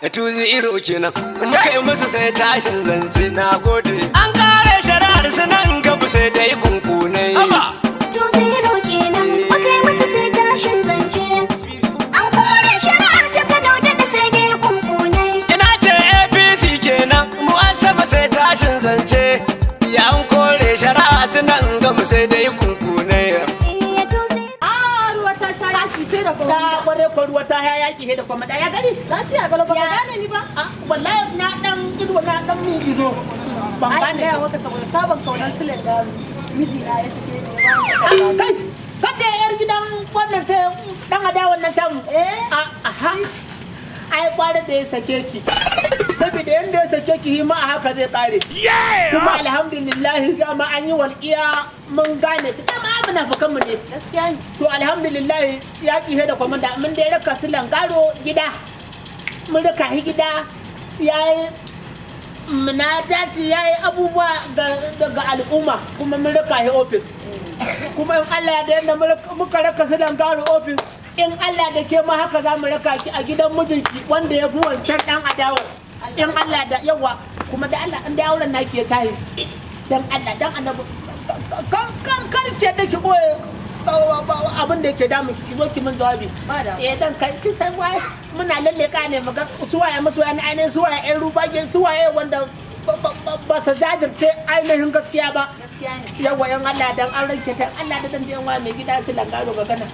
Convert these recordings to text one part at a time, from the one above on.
2-0 kenan muka yi musu sai tashin zance na gode an kare shari'ar su nan gaba sai dai kunkunai 2-0 kenan muka yi musu sai tashin zance an kore shari'ar ta Kano da sai dai kunkunai ina ce APC kenan mu an sama sai tashin zance ya an kore shari'a su nan gaba sai dai kunkunai sai da kuma ta kware ko ruwa ta ya yaki he da kuma da ya gari lafiya ga ba gane ni ba wallahi na dan ido na dan min gizo ban gane ai waka saboda sabon kaunar Sulen Garu miji na ya sake ni kai kada yar gidan wannan ta dan adawan nan tamu aha ai kware da ya sake ki saboda yanda ya sake ki ma a haka zai kare kuma alhamdulillah dama an yi walƙiya mun gane su dama muna fakan mu ne gaskiya ne to alhamdulillah ya kihe da komanda mun dai raka su langaro gida mun raka shi gida yayi munajati yayi abubuwa ga al'umma kuma mun raka shi office kuma in Allah ya da yanda muka raka su langaro office in Allah da ke ma haka za mu raka ki a gidan mijinki wanda ya fi wancan dan adawar in Allah da yawa kuma da Allah an da auren naki ya tahi dan Allah dan annabi kan ke da ki boye abin da yake damu ki zo ki min jawabi dan kai kin san wai muna lalle ka ne maga suwaye masoya na ainihin suwaye ƴan rubage suwaye wanda ba su jajirce ainihin gaskiya ba yawa yan Allah dan an ranke ta Allah da dan jiyan mai gida su langaro ga kana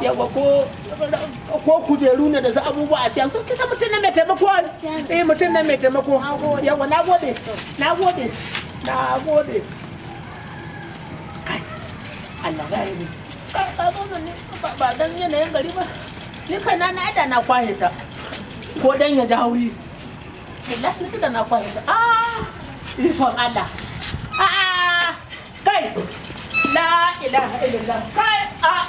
yawa ko kujeru ne da su abubuwa a siyan sun kisa mutum ne mai taimako mutum ne mai taimako yawa nagode Allah ya yi ba dan yanayin gari ba ni kai na ada na kwahe ta ko dan ya ji hauri billahi ni da na kwahe ta ikon Allah kai la ilaha illallah kai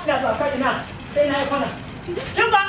na ba kai na sai na yi kwana kin ba